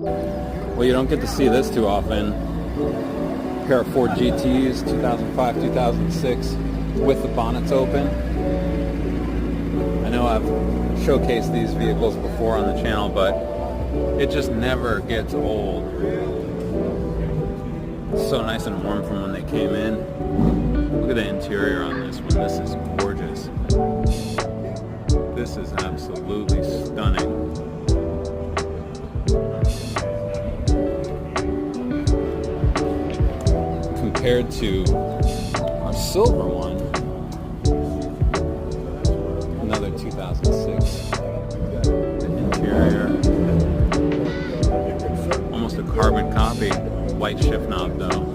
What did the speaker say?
Well, you don't get to see this too often. A pair of Ford GTs, 2005, 2006, with the bonnets open. I know I've showcased these vehicles before on the channel, but it just never gets old. It's so nice and warm from when they came in. Look at the interior on this one. This is gorgeous. This is absolutely stunning. Compared to our silver one, another 2006. The interior, almost a carbon copy. White shift knob though.